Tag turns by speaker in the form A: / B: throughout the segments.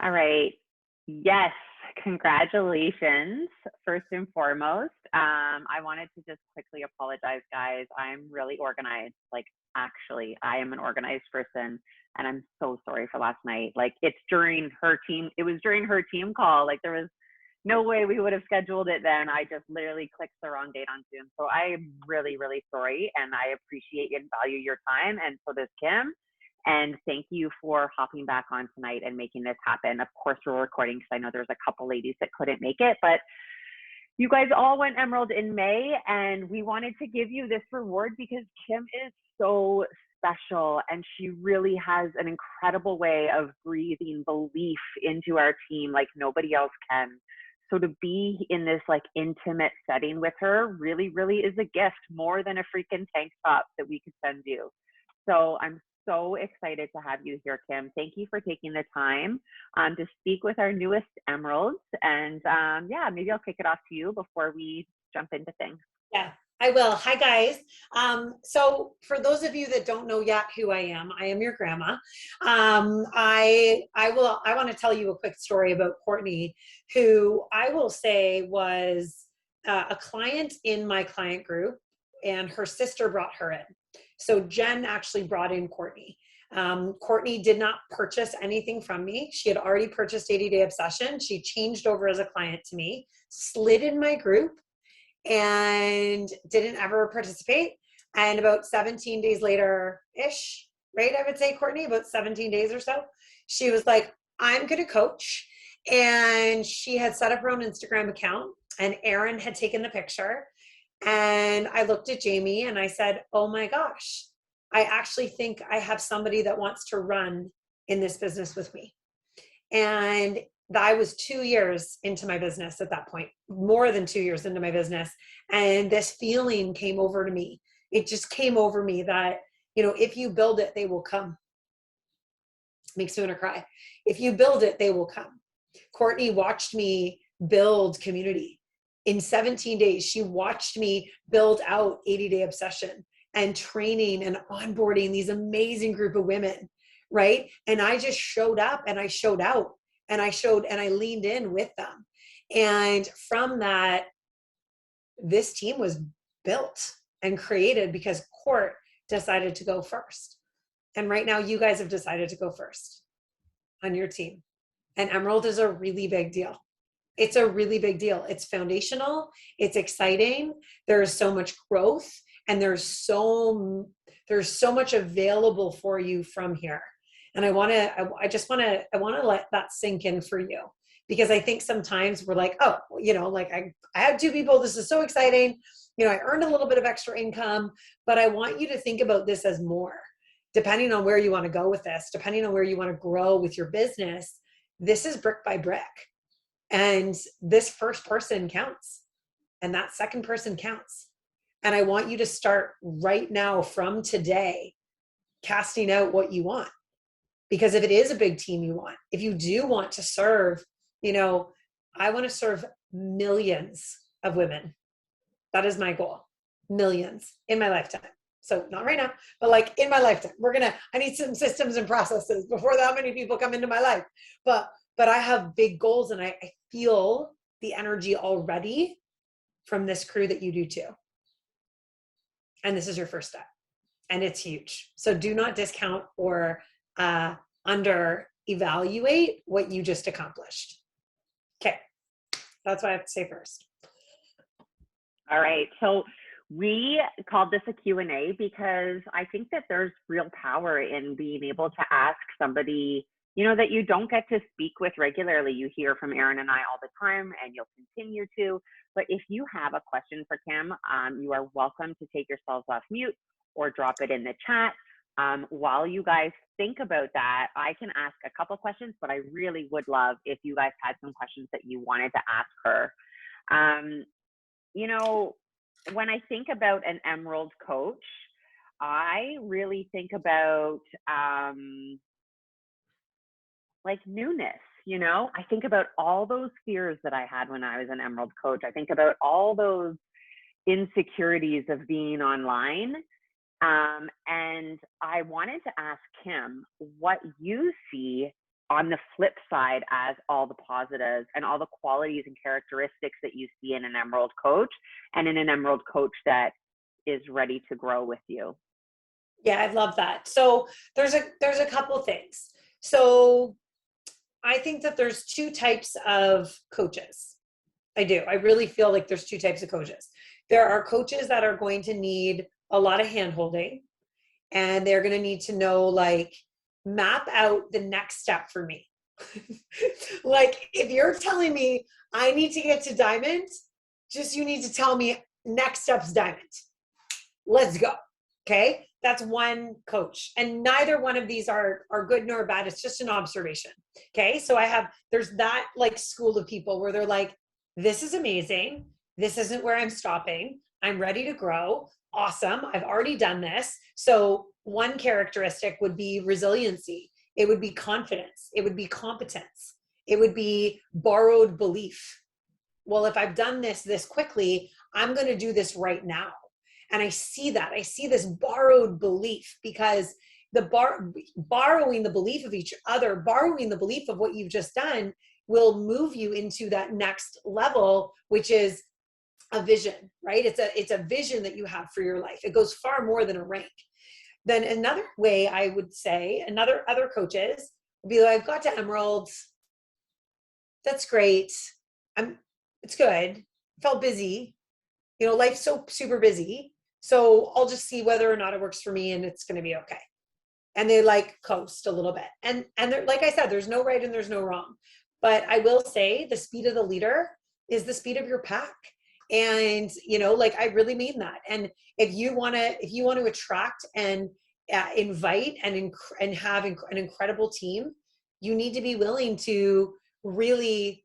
A: All right. Yes, congratulations, first and foremost. I wanted to just quickly apologize, guys. I'm really organized. Like, actually, I am an organized person, and I'm so sorry for last night. Like, it was during her team call. Like, there was no way we would have scheduled it then. I just literally clicked the wrong date on Zoom. So I am really, really sorry, and I appreciate and value your time. And so does Kim. And thank you for hopping back on tonight and making this happen. Of course, we're recording because I know there's a couple ladies that couldn't make it, but you guys all went Emerald in May, and we wanted to give you this reward because Kim is so special and she really has an incredible way of breathing belief into our team like nobody else can. So to be in this like intimate setting with her really, really is a gift, more than a freaking tank top that we could send you. So I'm so excited to have you here, Kim. Thank you for taking the time to speak with our newest emeralds. And yeah, maybe I'll kick it off to you before we jump into things.
B: Yeah, I will. Hi, guys. So for those of you that don't know yet who I am your grandma. I want to tell you a quick story about Courtney, who I will say was a client in my client group, and her sister brought her in. So Jen actually brought in Courtney. Courtney did not purchase anything from me. She had already purchased 80 Day Obsession. She changed over as a client to me, slid in my group, and didn't ever participate. And about 17 days later ish, right? I would say, Courtney, about 17 days or so, she was like, I'm going to coach. And she had set up her own Instagram account, and Aaron had taken the picture. And I looked at Jamie and I said, oh my gosh, I actually think I have somebody that wants to run in this business with me. And I was 2 years into my business at that point, more than 2 years into my business. And this feeling came over to me. It just came over me that, if you build it, they will come. Makes me want to cry. If you build it, they will come. Courtney watched me build community. In 17 days, she watched me build out 80 Day Obsession and training and onboarding these amazing group of women, right? And I just showed up and I showed out and I leaned in with them. And from that, this team was built and created because Court decided to go first. And right now, you guys have decided to go first on your team. And Emerald is a really big deal. It's a really big deal. It's foundational. It's exciting. There's so much growth, and there's so much available for you from here. And I want to let that sink in for you, because I think sometimes we're like, oh, like I have two people. This is so exciting. I earned a little bit of extra income, but I want you to think about this as more, depending on where you want to go with this, depending on where you want to grow with your business. This is brick by brick. And this first person counts, and that second person counts. And I want you to start right now, from today, casting out what you want. Because if it is a big team you want, if you do want to serve, I want to serve millions of women. That is my goal. Millions in my lifetime. So not right now, but like in my lifetime. I need some systems and processes before that many people come into my life. But I have big goals, and I feel the energy already from this crew that you do too. And this is your first step, and it's huge. So do not discount or under evaluate what you just accomplished. Okay. That's what I have to say first.
A: All right. So we called this a Q&A because I think that there's real power in being able to ask somebody, that you don't get to speak with regularly. You hear from Aaron and I all the time, and you'll continue to. But if you have a question for Kim, you are welcome to take yourselves off mute or drop it in the chat. While you guys think about that, I can ask a couple questions, but I really would love if you guys had some questions that you wanted to ask her. When I think about an Emerald coach, I really think about like newness. I think about all those fears that I had when I was an Emerald coach. I think about all those insecurities of being online. And I wanted to ask Kim what you see on the flip side as all the positives and all the qualities and characteristics that you see in an Emerald coach and in an Emerald coach that is ready to grow with you.
B: Yeah, I love that. So there's a couple things. So I think that there's two types of coaches. I do. I really feel like there's two types of coaches. There are coaches that are going to need a lot of hand holding, and they're going to need to know, like, map out the next step for me. Like, if you're telling me I need to get to diamond, just you need to tell me next step's diamond. Let's go. Okay. That's one coach. And neither one of these are good nor bad. It's just an observation. Okay. So there's that like school of people where they're like, this is amazing. This isn't where I'm stopping. I'm ready to grow. Awesome. I've already done this. So one characteristic would be resiliency. It would be confidence. It would be competence. It would be borrowed belief. Well, if I've done this quickly, I'm going to do this right now. And I see this borrowed belief, because borrowing the belief of each other, borrowing the belief of what you've just done will move you into that next level, which is a vision, right? It's a vision that you have for your life. It goes far more than a rank. Then another way I would say, other coaches would be like, I've got to Emeralds. That's great. It's good. Felt busy. Life's so super busy. So I'll just see whether or not it works for me, and it's going to be okay. And they like coast a little bit. And like I said, there's no right and there's no wrong. But I will say the speed of the leader is the speed of your pack. And, like, I really mean that. And if you want to attract and invite and have an incredible team, you need to be willing to really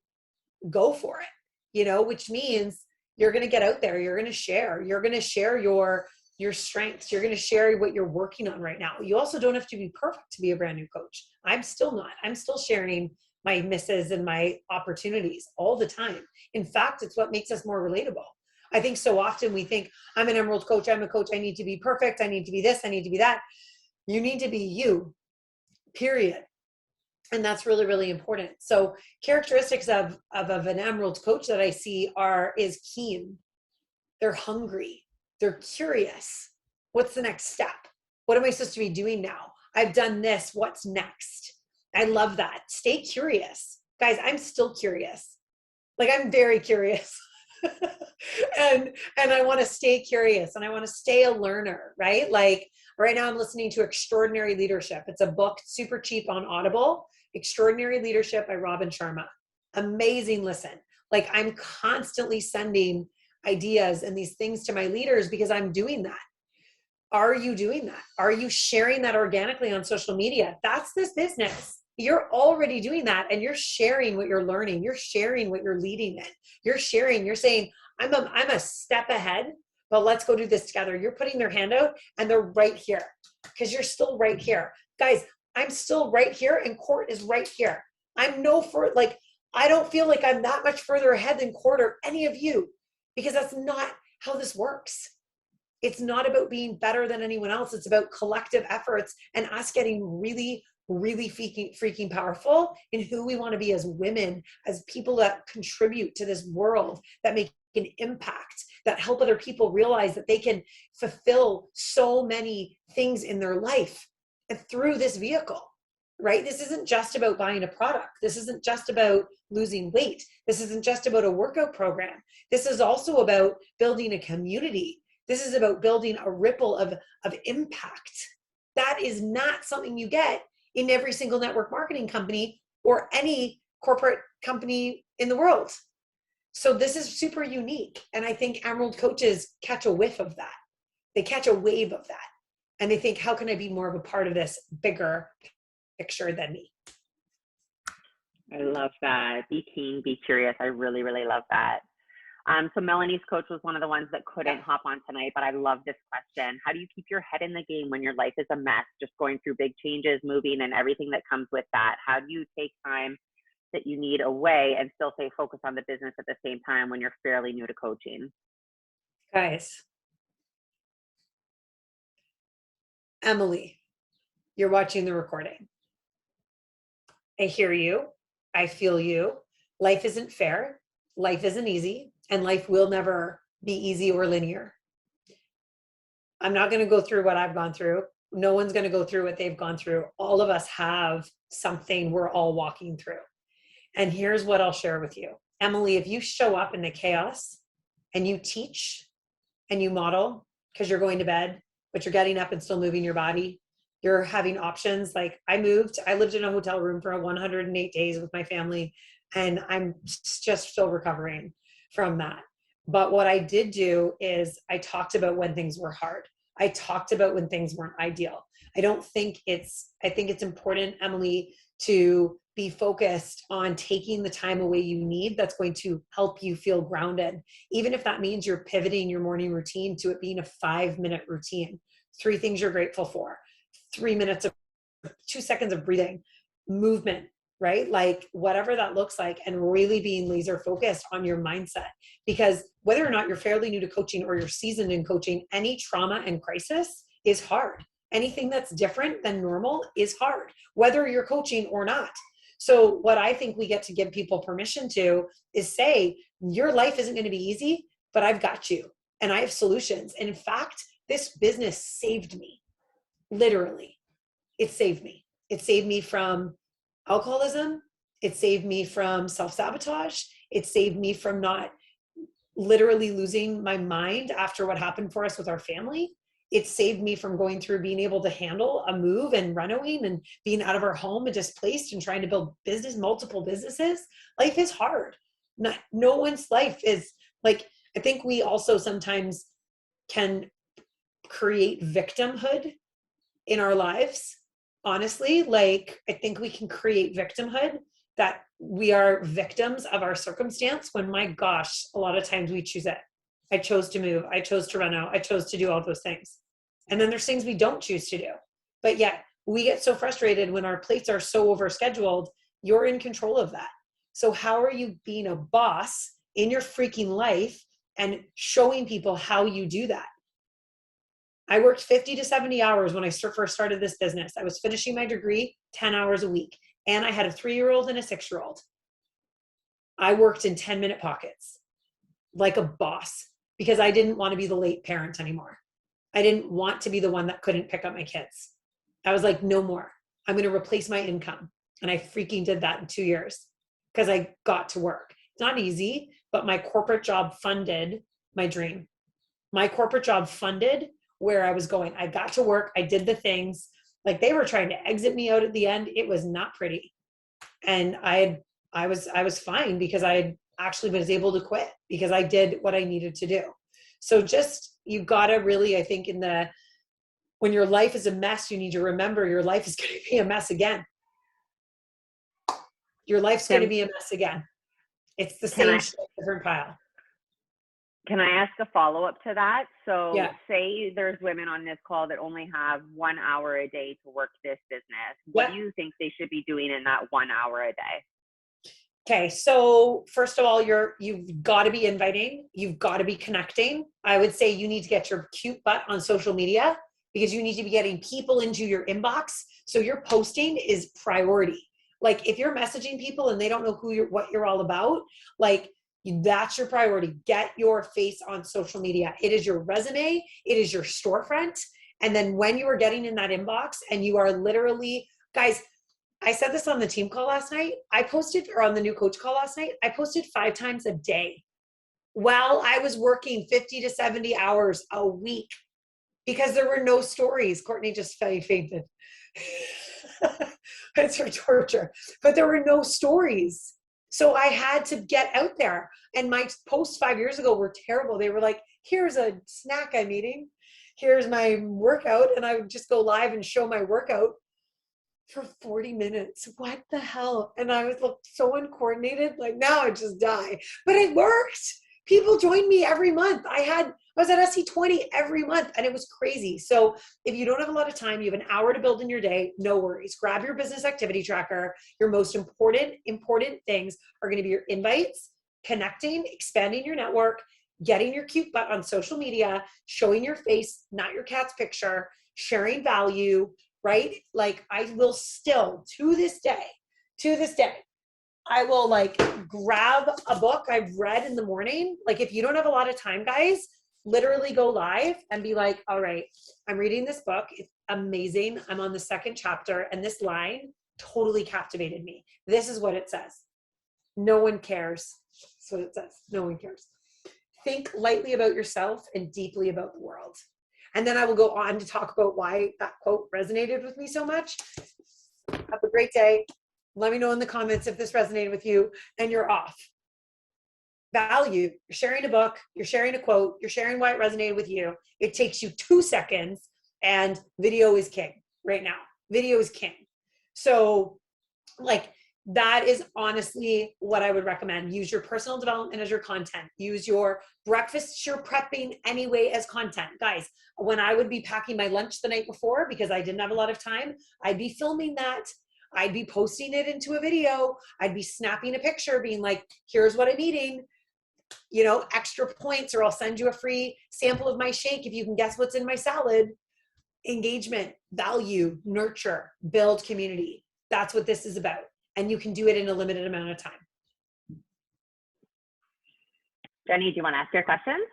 B: go for it, which means you're going to get out there. You're going to share your strengths. You're going to share what you're working on right now. You also don't have to be perfect to be a brand new coach. I'm still not. I'm still sharing my misses and my opportunities all the time. In fact, it's what makes us more relatable. I think so often we think, I'm an Emerald coach. I'm a coach. I need to be perfect. I need to be this. I need to be that. You need to be you, period. And that's really, really important. So characteristics of an Emerald coach that I see is keen. They're hungry. They're curious. What's the next step? What am I supposed to be doing now? I've done this. What's next? I love that. Stay curious. Guys, I'm still curious. Like, I'm very curious. and I want to stay curious, and I want to stay a learner, right? Like, right now I'm listening to Extraordinary Leadership. It's a book, super cheap on Audible. Extraordinary Leadership by Robin Sharma. Amazing listen. Like, I'm constantly sending ideas and these things to my leaders because I'm doing that. Are you doing that? Are you sharing that organically on social media? That's this business. You're already doing that, and you're sharing what you're learning. You're sharing what you're leading in. You're saying, I'm a step ahead, but let's go do this together. You're putting their hand out, and they're right here because you're still right here. Guys, I'm still right here, and Court is right here. I don't feel like I'm that much further ahead than Court or any of you, because that's not how this works. It's not about being better than anyone else. It's about collective efforts and us getting really, really freaking powerful in who we want to be as women, as people that contribute to this world, that make an impact, that help other people realize that they can fulfill so many things in their life and through this vehicle, right? This isn't just about buying a product. This isn't just about losing weight. This isn't just about a workout program. This is also about building a community. This is about building a ripple of impact. That is not something you get in every single network marketing company or any corporate company in the world. So this is super unique. And I think Emerald coaches catch a whiff of that. They catch a wave of that. And they think, how can I be more of a part of this bigger picture than me?
A: I love that. Be keen, be curious. I really, really love that. So Melanie's coach was one of the ones that couldn't hop on tonight, but I love this question. How do you keep your head in the game when your life is a mess, just going through big changes, moving, and everything that comes with that? How do you take time that you need away and still stay focused on the business at the same time when you're fairly new to coaching?
B: Guys, Emily, you're watching the recording. I hear you. I feel you. Life isn't fair. Life isn't easy. And life will never be easy or linear. I'm not going to go through what I've gone through. No one's going to go through what they've gone through. All of us have something we're all walking through. And here's what I'll share with you. Emily, if you show up in the chaos and you teach and you model because you're going to bed, but you're getting up and still moving your body, you're having options. Like I lived in a hotel room for 108 days with my family, and I'm just still recovering from that. But what I did do is I talked about when things were hard. I talked about when things weren't ideal. I think it's important, Emily, to be focused on taking the time away you need that's going to help you feel grounded. Even if that means you're pivoting your morning routine to it being a 5-minute routine. 3 things you're grateful for, 3 minutes of 2 seconds of breathing, movement, right? Like whatever that looks like, and really being laser focused on your mindset. Because whether or not you're fairly new to coaching or you're seasoned in coaching, any trauma and crisis is hard. Anything that's different than normal is hard, whether you're coaching or not. So what I think we get to give people permission to is say, your life isn't going to be easy, but I've got you and I have solutions. And in fact, this business saved me. Literally, it saved me. It saved me from alcoholism. It saved me from self-sabotage. It saved me from not literally losing my mind after what happened for us with our family. It saved me from going through being able to handle a move and runaway and being out of our home and displaced and trying to build multiple businesses. Life is hard. No one's life is like, I think we also sometimes can create victimhood in our lives. Honestly, like I think we can create victimhood that we are victims of our circumstance when, my gosh, a lot of times we choose it. I chose to move. I chose to run out. I chose to do all those things. And then there's things we don't choose to do. But yet we get so frustrated when our plates are so overscheduled. You're in control of that. So how are you being a boss in your freaking life and showing people how you do that? I worked 50 to 70 hours when I first started this business. I was finishing my degree 10 hours a week. And I had a 3-year-old and a 6-year-old. I worked in 10-minute pockets like a boss because I didn't want to be the late parent anymore. I didn't want to be the one that couldn't pick up my kids. I was like, no more. I'm going to replace my income. And I freaking did that in 2 years because I got to work. It's not easy, but my corporate job funded my dream. My corporate job funded where I was going. I got to work. I did the things. Like they were trying to exit me out at the end. It was not pretty. And I was fine because I actually was able to quit because I did what I needed to do. So just, you gotta really, I think when your life is a mess, you need to remember your life is going to be a mess again. Your life's going to be a mess again. It's the same shit, different pile.
A: Can I ask a follow-up to that? So
B: yeah.
A: Say there's women on this call that only have 1 hour a day to work this business. What do you think they should be doing in that 1 hour a day?
B: Okay, so first of all, you've got to be inviting. You've got to be connecting. I would say you need to get your cute butt on social media because you need to be getting people into your inbox. So your posting is priority. Like if you're messaging people and they don't know what you're all about, like that's your priority. Get your face on social media. It is your resume. It is your storefront. And then when you are getting in that inbox and you are literally, guys, I said this on the team call last night. Or on the new coach call last night, I posted 5 times a day while I was working 50 to 70 hours a week because there were no stories. Courtney just fainted. It's her torture. But there were no stories. So I had to get out there. And my posts 5 years ago were terrible. They were like, here's a snack I'm eating. Here's my workout. And I would just go live and show my workout for 40 minutes. What the hell? And I was so uncoordinated. Like now I just die. But it worked. People joined me every month. I was at SC20 every month and it was crazy. So if you don't have a lot of time, you have an hour to build in your day, no worries. Grab your business activity tracker. Your most important things are going to be your invites, connecting, expanding your network, getting your cute butt on social media, showing your face, not your cat's picture, sharing value, right? Like I will still to this day To this day, I will like grab a book I've read in the morning. Like if you don't have a lot of time, guys, literally go live and be like, all right, I'm reading this book. It's amazing. I'm on the second chapter and this line totally captivated me. This is what it says. No one cares. That's what it says. No one cares. Think lightly about yourself and deeply about the world. And then I will go on to talk about why that quote resonated with me so much. Have a great day. Let me know in the comments if this resonated with you and you're off. Value. You're sharing a book, you're sharing a quote, you're sharing why it resonated with you. It takes you 2 seconds and video is king right now. Video is king. So like that is honestly what I would recommend. Use your personal development as your content. Use your breakfast you're prepping anyway as content. Guys, when I would be packing my lunch the night before because I didn't have a lot of time, I'd be filming that. I'd be posting it into a video. I'd be snapping a picture being like, here's what I'm eating, you know, extra points, or I'll send you a free sample of my shake if you can guess what's in my salad. Engagement, value, nurture, build community. That's what this is about. And you can do it in a limited amount of time.
A: Jenny, do you want to ask your questions?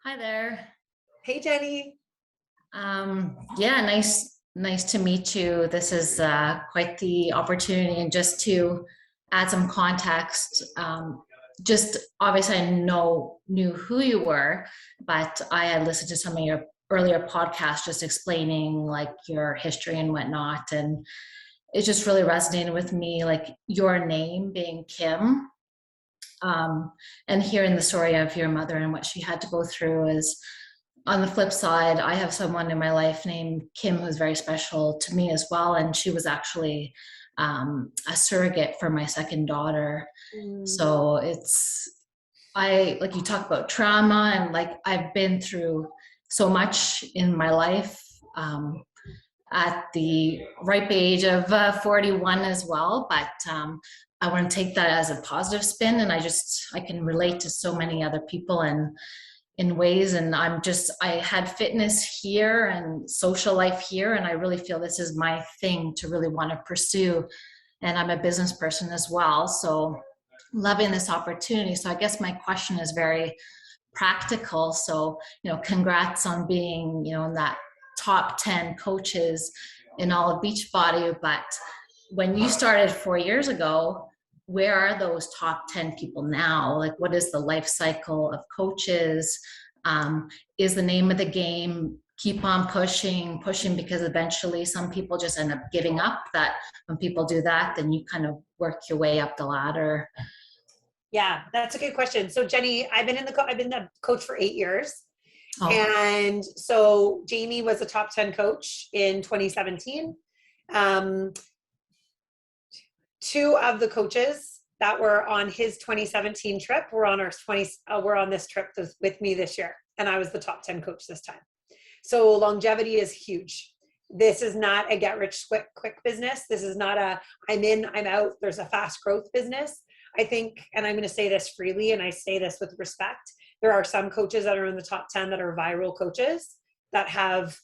C: Hi there.
B: Hey, Jenny.
C: Yeah, nice to meet you. This is quite the opportunity. And just to add some context, just obviously I knew who you were, but I had listened to some of your earlier podcasts just explaining like your history and whatnot. And it just really resonated with me, like your name being Kim. And hearing the story of your mother and what she had to go through is, on the flip side, I have someone in my life named Kim who's very special to me as well. And she was actually a surrogate for my second daughter. So like you talk about trauma, and like I've been through so much in my life at the ripe age of 41 as well. But I want to take that as a positive spin. And I can relate to so many other people and in ways. And I had fitness here and social life here. And I really feel this is my thing to really want to pursue. And I'm a business person as well. So loving this opportunity. So I guess my question is very practical. So, congrats on being, in that top 10 coaches in all of Beachbody. But when you started 4 years ago, where are those top 10 people now? Like, what is the life cycle of coaches? Is the name of the game keep on pushing, because eventually some people just end up giving up? That when people do that, then you kind of work your way up the ladder.
B: Yeah, that's a good question. So Jenny, I've been the coach for 8 years. Oh. And so Jamie was a top 10 coach in 2017. 2 of the coaches that were on his 2017 trip were on this trip with me this year. And I was the top 10 coach this time. So longevity is huge. This is not a get rich quick business. This is not a I'm in, I'm out. There's a fast growth business. I think, and I'm going to say this freely, and I say this with respect, there are some coaches that are in the top 10 that are viral coaches that have,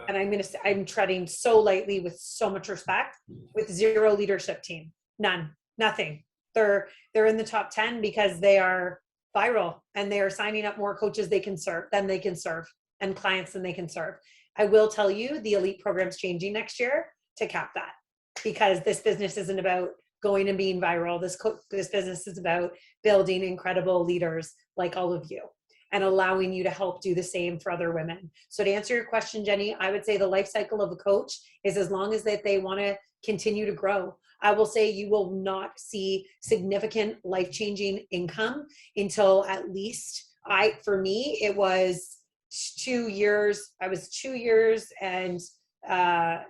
B: and I'm treading so lightly with so much respect, with 0 leadership team. None, nothing. They're in the top 10 because they are viral and they are signing up more coaches they can serve, and clients than they can serve. I will tell you, the elite program's changing next year to cap that, because this business isn't about going and being viral. This business is about building incredible leaders like all of you and allowing you to help do the same for other women. So to answer your question, Jenny, I would say the life cycle of a coach is as long as that they want to continue to grow. I will say you will not see significant life-changing income until at least for me, it was 2 years. I was 2 years and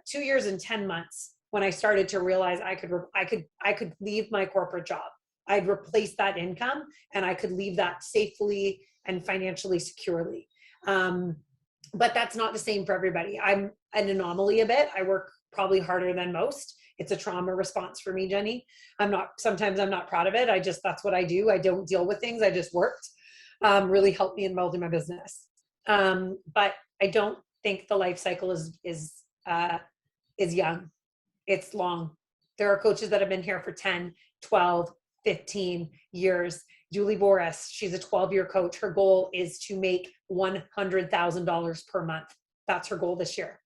B: 2 years and 10 months when I started to realize I could leave my corporate job. I'd replace that income and I could leave that safely and financially securely. But that's not the same for everybody. I'm an anomaly a bit. I work probably harder than most. It's a trauma response for me, Jenny. Sometimes I'm not proud of it. That's what I do. I don't deal with things. I just worked. Really helped me in building my business. But I don't think the life cycle is is young. It's long. There are coaches that have been here for 10, 12, 15 years. Julie Boris, she's a 12-year coach. Her goal is to make $100,000 per month. That's her goal this year.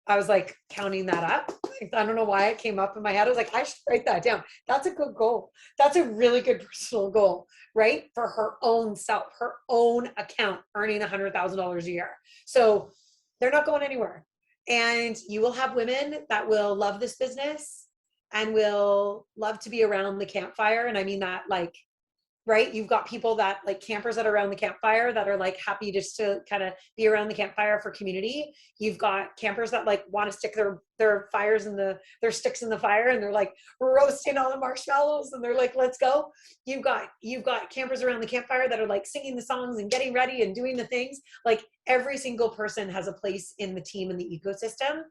B: I was like counting that up. I don't know why it came up in my head. I was like, I should write that down. That's a good goal. That's a really good personal goal, right? For her own self, her own account, earning $100,000 a year. So they're not going anywhere. And you will have women that will love this business and will love to be around the campfire. And I mean that like, right? You've got people that like campers that are around the campfire that are like happy just to kind of be around the campfire for community. You've got campers that like want to stick their fires in their sticks in the fire and they're like roasting all the marshmallows and they're like, let's go. You've got campers around the campfire that are like singing the songs and getting ready and doing the things. Like every single person has a place in the team and the ecosystem.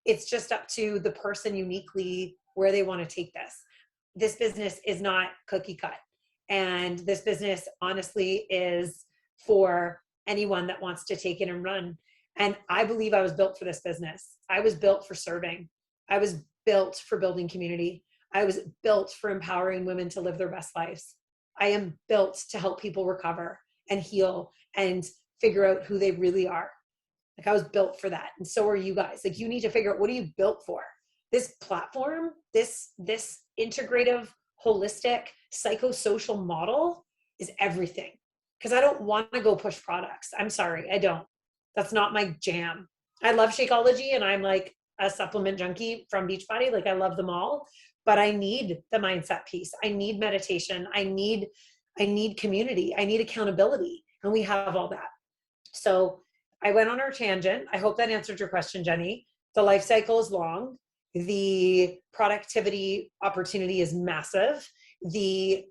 B: It's just up to the person uniquely where they want to take this. This business is not cookie cut. And this business honestly is for anyone that wants to take it and run. And I believe I was built for this business. I was built for serving. I was built for building community. I was built for empowering women to live their best lives. I am built to help people recover and heal and figure out who they really are. Like I was built for that. And so are you guys. Like you need to figure out, what are you built for? This platform, this integrative, holistic, psychosocial model is everything. Because I don't want to go push products. I'm sorry, I don't. That's not my jam. I love Shakeology and I'm like a supplement junkie from Beachbody. Like I love them all, but I need the mindset piece. I need meditation. I need community. I need accountability. And we have all that. So I went on our tangent. I hope that answered your question, Jenny. The life cycle is long. The productivity opportunity is massive. The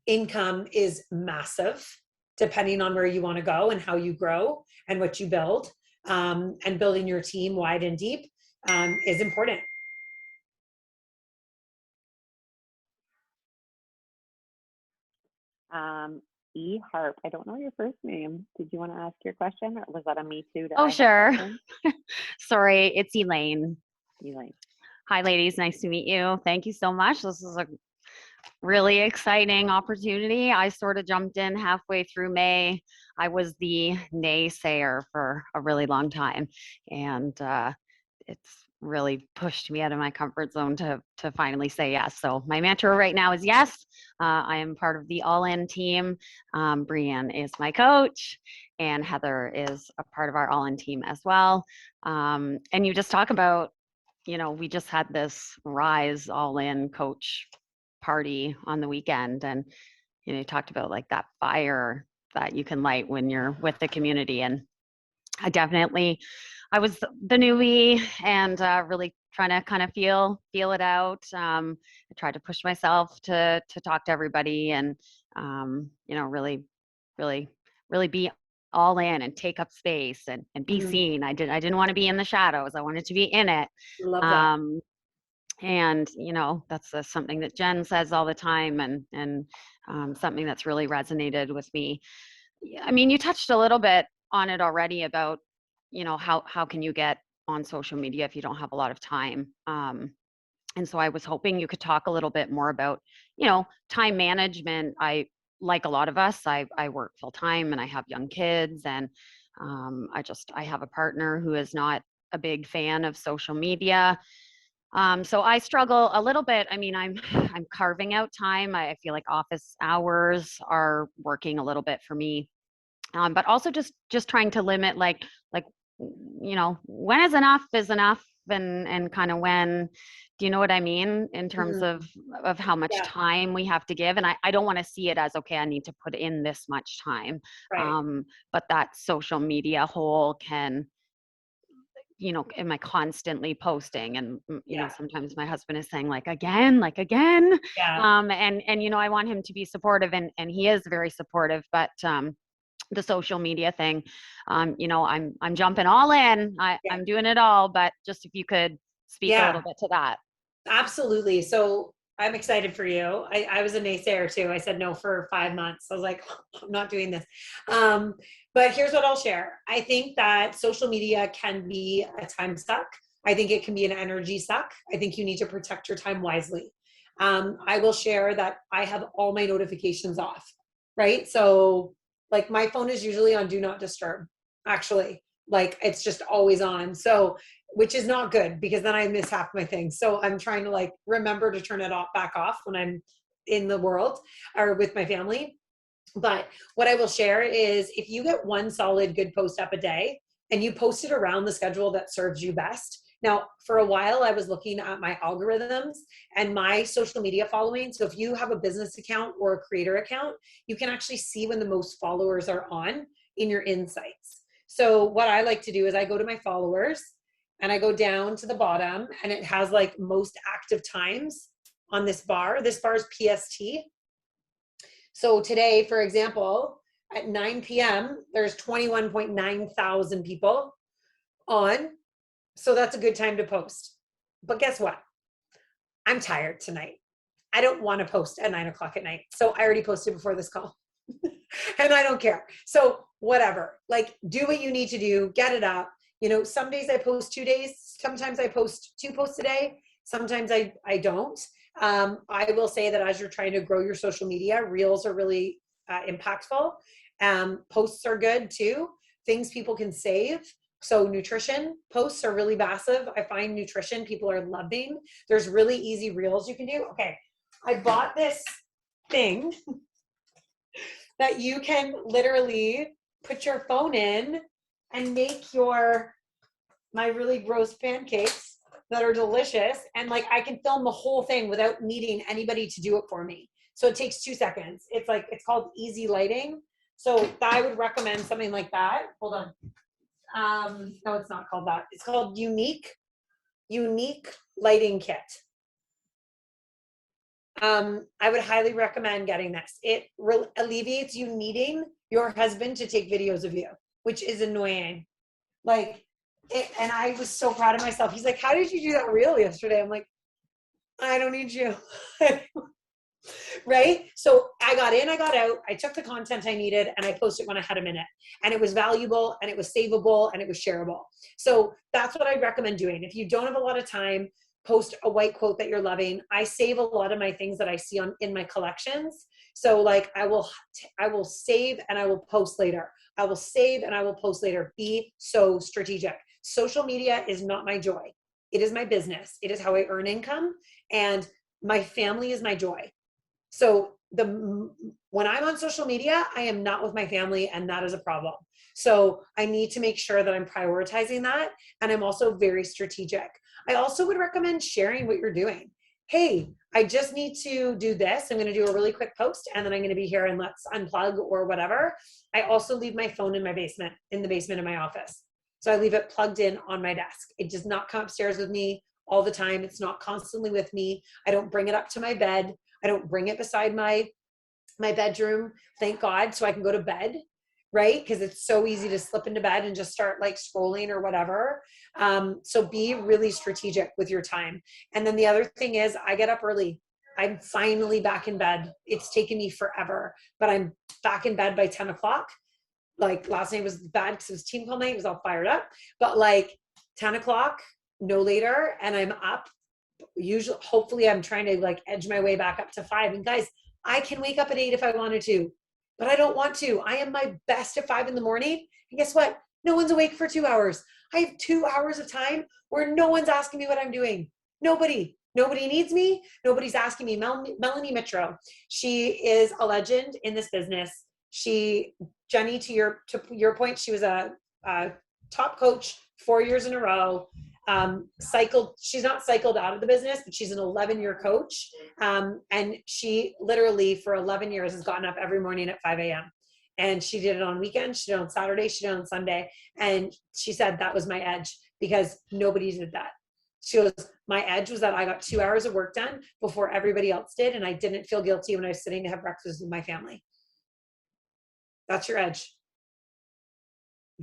B: income is massive, depending on where you want to go and how you grow and what you build. And building your team wide and deep is important.
A: E Harp, I don't know your first name. Did you want to ask your question, or was that a me too?
D: Oh, sure. Sorry, it's Elaine.
A: Elaine.
D: Hi, ladies. Nice to meet you. Thank you so much. This is a really exciting opportunity. I sort of jumped in halfway through May. I was the naysayer for a really long time, and it's really pushed me out of my comfort zone to finally say yes. So my mantra right now is yes. I am part of the All-In team. Brianne is my coach, and Heather is a part of our All-In team as well. And you just talk about, we just had this Rise All-In coach party on the weekend, and you talked about like that fire that you can light when you're with the community. And I was the newbie and really trying to kind of feel it out. I tried to push myself to talk to everybody and really be all in and take up space and be seen. I didn't want to be in the shadows. I wanted to be in it.
B: Love that.
D: And that's something that Jen says all the time, and something that's really resonated with me. I mean, you touched a little bit on it already about how can you get on social media if you don't have a lot of time. And so I was hoping you could talk a little bit more about time management. Like a lot of us, I work full time and I have young kids, and I have a partner who is not a big fan of social media. So I struggle a little bit. I mean, I'm carving out time. I feel like office hours are working a little bit for me. But also just trying to limit like when is enough, and kind of when, do you know what I mean, in terms of how much time we have to give. And I don't want to see it as, okay, I need to put in this much time.
B: Right.
D: But that social media hole can, am I constantly posting? And sometimes my husband is saying like again.
B: Yeah.
D: And I want him to be supportive, and he is very supportive, but the social media thing, I'm jumping all in. I'm doing it all, but just if you could speak a little bit to that.
B: Absolutely. So I'm excited for you. I was a naysayer too. I said no for 5 months. I was like, I'm not doing this. But here's what I'll share. I think that social media can be a time suck. I think it can be an energy suck. I think you need to protect your time wisely. I will share that I have all my notifications off, right? So like my phone is usually on do not disturb, actually. Like it's just always on. So which is not good because then I miss half my things. So I'm trying to like remember to turn it off back off when I'm in the world or with my family. But what I will share is if you get one solid good post up a day and you post it around the schedule that serves you best. Now, for a while, I was looking at my algorithms and my social media following. So if you have a business account or a creator account, you can actually see when the most followers are on in your insights. So what I like to do is I go to my followers and I go down to the bottom and it has like most active times on this bar. This bar is PST. So today, for example, at 9 p.m., there's 21.9 thousand people on. So that's a good time to post. But guess what? I'm tired tonight. I don't want to post at 9 o'clock at night. So I already posted before this call and I don't care. So whatever, like do what you need to do, get it up. You know, some days I post 2 days. Sometimes I post 2 posts a day. Sometimes I don't. I will say that as you're trying to grow your social media, reels are really impactful. Posts are good too. Things people can save. So nutrition posts are really massive. I find nutrition people are loving. There's really easy reels you can do. Okay, I bought this thing that you can literally put your phone in and make my really gross pancakes that are delicious. And like, I can film the whole thing without needing anybody to do it for me. So it takes 2 seconds. It's called easy lighting. So I would recommend something like that. Hold on. No, it's not called that. It's called unique lighting kit. I would highly recommend getting this. It alleviates you needing your husband to take videos of you, which is annoying. Like, and I was so proud of myself. He's like, how did you do that reel yesterday? I'm like, I don't need you. Right? So I got in, I got out, I took the content I needed and I posted when I had a minute and it was valuable and it was savable and it was shareable. So that's what I'd recommend doing. If you don't have a lot of time, post a white quote that you're loving. I save a lot of my things that I see in my collections. So like I will save and I will post later. I will save and I will post later. Be so strategic. Social media is not my joy. It is my business. It is how I earn income and my family is my joy. So when I'm on social media, I am not with my family and that is a problem. So I need to make sure that I'm prioritizing that. And I'm also very strategic. I also would recommend sharing what you're doing. Hey, I just need to do this. I'm going to do a really quick post and then I'm going to be here and let's unplug or whatever. I also leave my phone in the basement of my office. So I leave it plugged in on my desk. It does not come upstairs with me all the time. It's not constantly with me. I don't bring it up to my bed. I don't bring it beside my bedroom, thank God, so I can go to bed, right? Because it's so easy to slip into bed and just start like scrolling or whatever. So be really strategic with your time. And then the other thing is I get up early. I'm finally back in bed. It's taken me forever, but I'm back in bed by 10 o'clock. Like last night was bad because it was team call night. It was all fired up, but like 10 o'clock, no later, and I'm up. Usually, hopefully I'm trying to like edge my way back up to 5. And guys, I can wake up at 8 if I wanted to, but I don't want to. I am my best at 5 in the morning. And guess what? No one's awake for 2 hours. I have 2 hours of time where no one's asking me what I'm doing. Nobody needs me. Nobody's asking me. Melanie Mitro, she is a legend in this business. Jenny, to your point, she was a top coach 4 years in a row. She's not cycled out of the business, but she's an 11-year coach. And she literally for 11 years has gotten up every morning at 5 a.m. And she did it on weekends, she did it on Saturday, she did it on Sunday. And she said that was my edge because nobody did that. She goes, my edge was that I got 2 hours of work done before everybody else did. And I didn't feel guilty when I was sitting to have breakfast with my family. That's your edge.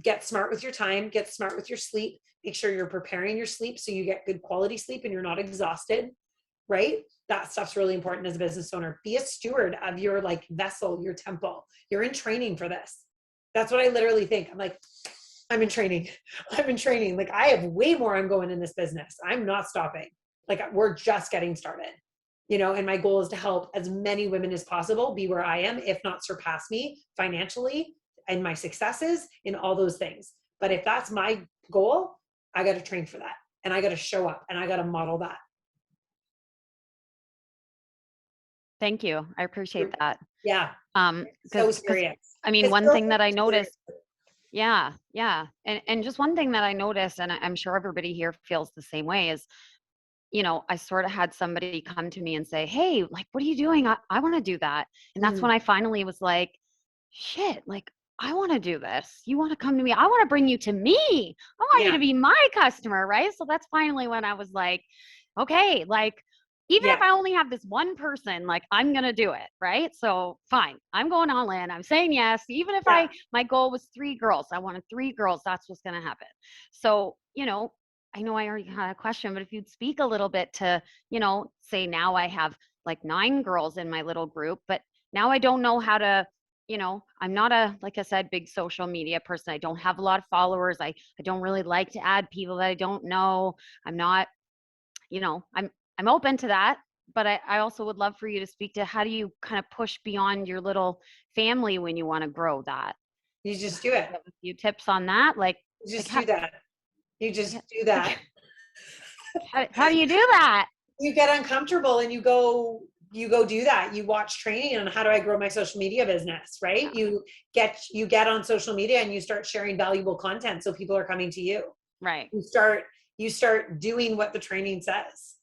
B: Get smart with your time, get smart with your sleep. Make sure you're preparing your sleep so you get good quality sleep and you're not exhausted. right? That stuff's really important as a business owner. Be a steward of your like vessel, your temple. You're in training for this. That's what I literally think. I'm like, I'm in training. I'm in training. Like I have way more I'm going in this business. I'm not stopping. Like we're just getting started, you know, and my goal is to help as many women as possible be where I am, if not surpass me financially and my successes in all those things. But if that's my goal, I got to train for that and I got to show up and I got to model that.
D: Thank you. I appreciate that.
B: Yeah. So
D: Because
B: serious.
D: I mean, one thing that I noticed, yeah, and just one thing that I noticed, and I'm sure everybody here feels the same way, is, you know, I sort of had somebody come to me and say, hey, like, what are you doing? I want to do that. And that's when I finally was like, shit, like, I want to do this. You want to come to me? I want to bring you to me. I want you to be my customer, right? So that's finally when I was like, okay, like, even if I only have this one person, like, I'm going to do it, right? So fine, I'm going all in. I'm saying yes. Even if my goal was 3 girls, I wanted 3 girls, that's what's going to happen. So, you know I already had a question, but if you'd speak a little bit to, you know, say now I have like 9 girls in my little group, but now I don't know how to, you know, I'm not a, like I said, big social media person. I don't have a lot of followers. I don't really like to add people that I don't know. I'm not, you know, I'm open to that, but I also would love for you to speak to how do you kind of push beyond your little family when you want to grow that?
B: You just do it.
D: Have a few tips on that? Like,
B: you just do that. You just do that.
D: How do you do that?
B: You get uncomfortable and you go do that. You watch training on how do I grow my social media business, right? You get on social media and you start sharing valuable content so people are coming to you.
D: Right.
B: You start doing what the training says.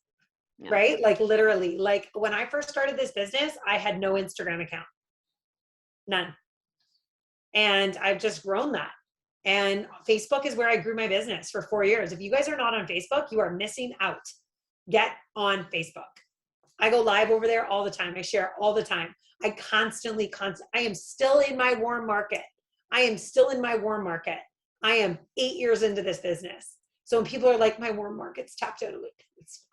B: Yeah. Right? Like literally, like when I first started this business, I had no Instagram account. None. And I've just grown that. And Facebook is where I grew my business for 4 years. If you guys are not on Facebook, you are missing out. Get on Facebook. I go live over there all the time. I share all the time. I constantly, I am still in my warm market. I am 8 years into this business. So when people are like, my warm market's tapped out, it's not.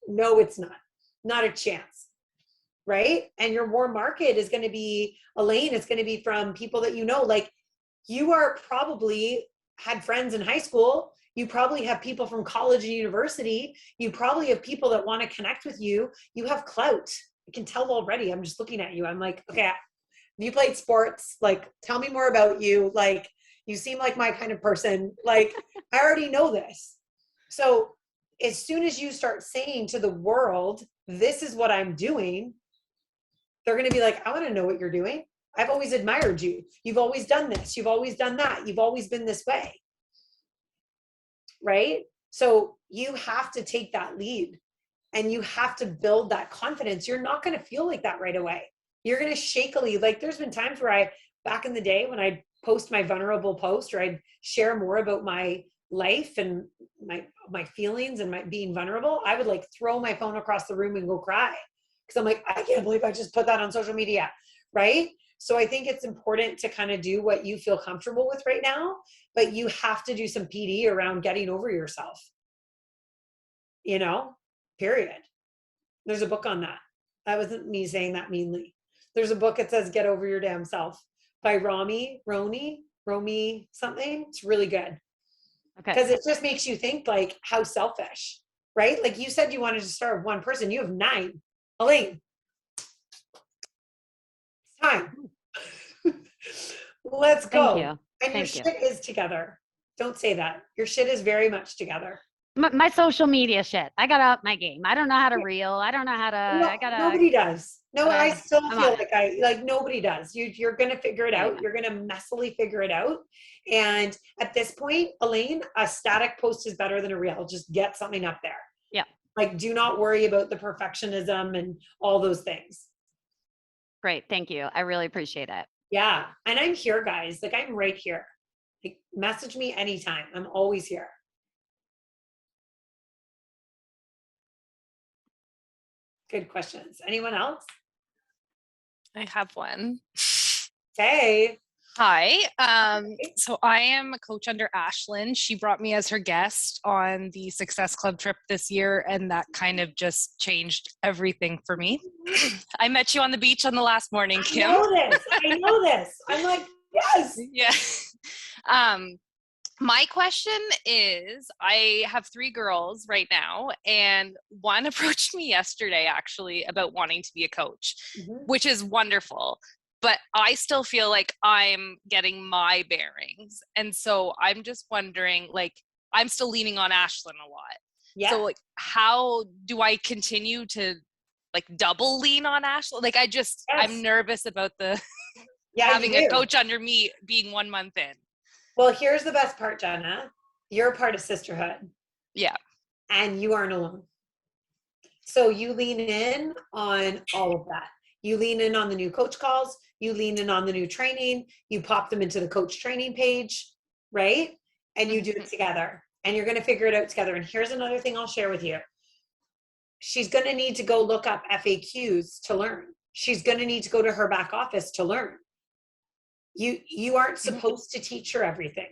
B: No, it's not. Not a chance. Right? And your warm market is going to be, Elaine, it's going to be from people that you know. Like you are probably had friends in high school. You probably have people from college and university. You probably have people that want to connect with you. You have clout. I can tell already. I'm just looking at you. I'm like, okay, have you played sports? Like, tell me more about you. Like, you seem like my kind of person. Like, I already know this. So as soon as you start saying to the world, this is what I'm doing, they're going to be like, I want to know what you're doing. I've always admired you. You've always done this. You've always done that. You've always been this way. Right? So you have to take that lead and you have to build that confidence. You're not going to feel like that right away. You're going to shakily, like there's been times where back in the day when I'd post my vulnerable post or I'd share more about my life and my feelings and my being vulnerable, I would like throw my phone across the room and go cry. Because I'm like, I can't believe I just put that on social media. Right? So I think it's important to kind of do what you feel comfortable with right now, but you have to do some PD around getting over yourself. You know, period. There's a book on that. That wasn't me saying that meanly. There's a book that says Get Over Your Damn Self by Romy something. It's really good. Okay. Because it just makes you think like how selfish, right? Like you said you wanted to start with one person. You have 9. Elaine. It's time. Let's go.
D: Thank you.
B: And your shit is together. Don't say that. Your shit is very much together.
D: My social media shit. I got up my game. I don't know how to reel. I don't know how to.
B: Nobody does. No, I still feel like nobody does. You're gonna figure it out. You're gonna messily figure it out. And at this point, Elaine, a static post is better than a reel. Just get something up there.
D: Yeah.
B: Like, do not worry about the perfectionism and all those things.
D: Great. Thank you. I really appreciate it.
B: Yeah. And I'm here, guys. Like, I'm right here. Like, message me anytime. I'm always here. Good questions. Anyone else?
E: I have one.
B: Hey.
E: Hi. So I am a coach under Ashlyn. She brought me as her guest on the Success Club trip this year, and that kind of just changed everything for me. I met you on the beach on the last morning, Kim.
B: I know this. I'm like, yes.
E: Yeah. My question is, I have 3 girls right now, and one approached me yesterday actually about wanting to be a coach, which is wonderful. But I still feel like I'm getting my bearings. And so I'm just wondering, like, I'm still leaning on Ashlyn a lot.
B: Yeah.
E: So like, how do I continue to like double lean on Ashlyn? Like, I'm nervous about the having a coach under me being 1 month in.
B: Well, here's the best part, Jenna. You're a part of sisterhood.
E: Yeah.
B: And you aren't alone. So you lean in on all of that. You lean in on the new coach calls. You lean in on the new training. You pop them into the coach training page, right? And you do it together. And you're going to figure it out together. And here's another thing I'll share with you. She's going to need to go look up FAQs to learn. She's going to need to go to her back office to learn. You aren't supposed to teach her everything.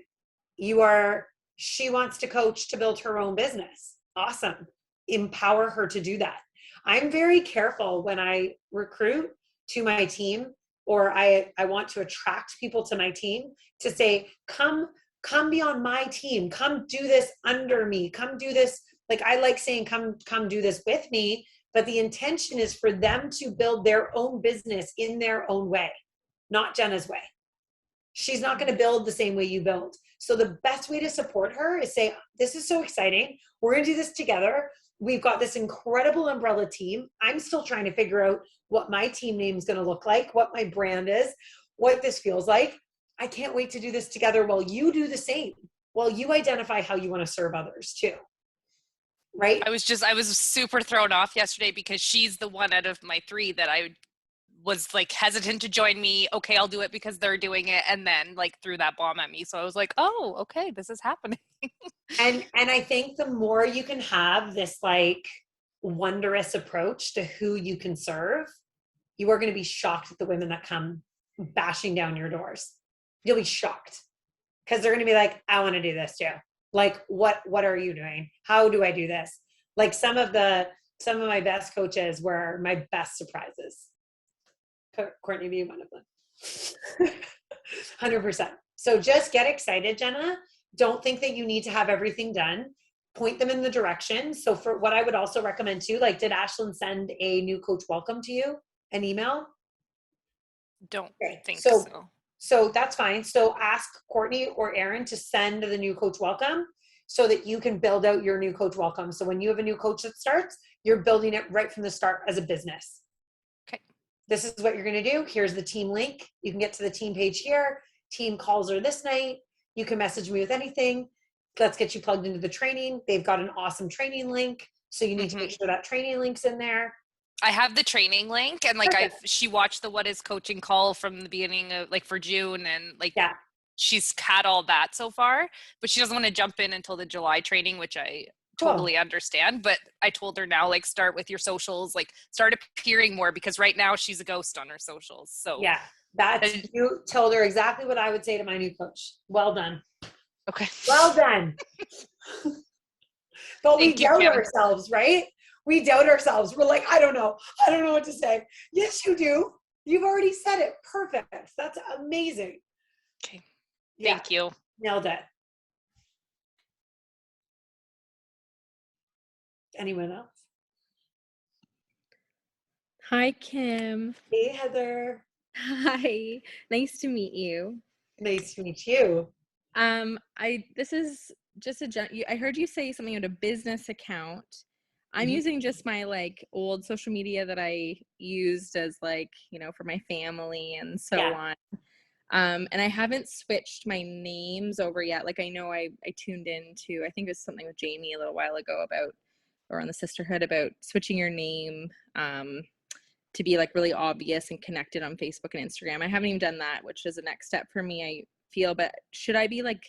B: She wants to coach to build her own business. Awesome. Empower her to do that. I'm very careful when I recruit to my team, or I want to attract people to my team, to say, come be on my team. Come do this under me. Come do this. Like, I like saying, come do this with me. But the intention is for them to build their own business in their own way, not Jenna's way. She's not going to build the same way you build. So the best way to support her is say, this is so exciting. We're going to do this together. We've got this incredible umbrella team. I'm still trying to figure out what my team name is going to look like, what my brand is, what this feels like. I can't wait to do this together while you do the same, while you identify how you want to serve others too. Right?
E: I was super thrown off yesterday because she's the one out of my 3 that I was like hesitant to join me. Okay, I'll do it because they're doing it, and then like threw that bomb at me. So I was like, oh, okay, this is happening.
B: And I think the more you can have this like wondrous approach to who you can serve, you are going to be shocked at the women that come bashing down your doors. You'll be shocked because they're going to be like, I want to do this too. Like, what are you doing? How do I do this? Like some of my best coaches were my best surprises. Courtney being one of them. 100%. So just get excited, Jenna. Don't think that you need to have everything done. Point them in the direction. So for what I would also recommend too, like, did Ashlyn send a new coach welcome to you? An email?
E: Don't think so.
B: So that's fine. So ask Courtney or Aaron to send the new coach welcome so that you can build out your new coach welcome. So when you have a new coach that starts, you're building it right from the start as a business.
E: Okay.
B: This is what you're going to do. Here's the team link. You can get to the team page here. Team calls are this night. You can message me with anything. Let's get you plugged into the training. They've got an awesome training link. So you need to make sure that training link's in there.
E: I have the training link, and like she watched the What Is Coaching call from the beginning of like for June, and like she's had all that so far, but she doesn't want to jump in until the July training, which I totally understand. But I told her now, like, start with your socials, like start appearing more, because right now she's a ghost on her socials. So
B: you told her exactly what I would say to my new coach. Well done.
E: Okay.
B: Well done. But we doubt ourselves, right? We doubt ourselves. We're like, I don't know what to say. Yes, you do. You've already said it. Perfect. That's amazing.
E: Okay. Thank you.
B: Nailed it. Anyone else?
F: Hi, Kim.
B: Hey, Heather.
F: Hi. Nice to meet you.
B: Nice to meet you.
F: This is just I heard you say something about a business account. I'm using just my like old social media that I used as like, for my family and so on. And I haven't switched my names over yet. Like, I know I tuned into, I think it was something with Jamie a little while ago or on the sisterhood about switching your name to be like really obvious and connected on Facebook and Instagram. I haven't even done that, which is the next step for me, I feel. But should I be like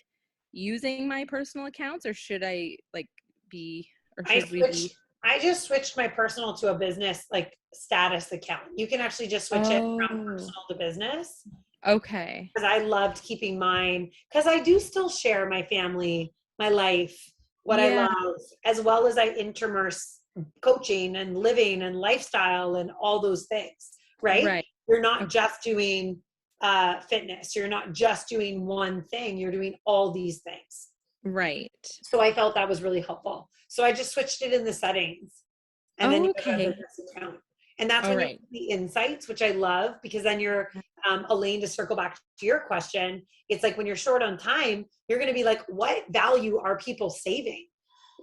F: using my personal accounts, or should I like be, or should we be?
B: I just switched my personal to a business like status account. You can actually just switch it from personal to business.
F: Okay.
B: Because I loved keeping mine, because I do still share my family, my life, what I
F: Yeah.
B: love, as well as I intermerse coaching and living and lifestyle and all those things, right?
F: Right.
B: You're not
F: Okay.
B: just doing fitness. You're not just doing one thing. You're doing all these things.
F: Right.
B: So I felt that was really helpful. So I just switched it in the settings, and then you have a
F: Okay.
B: business account. And that's
F: All
B: when you
F: right.
B: have the insights, which I love, because then you're, Elaine, to circle back to your question, it's like when you're short on time, you're going to be like, what value are people saving?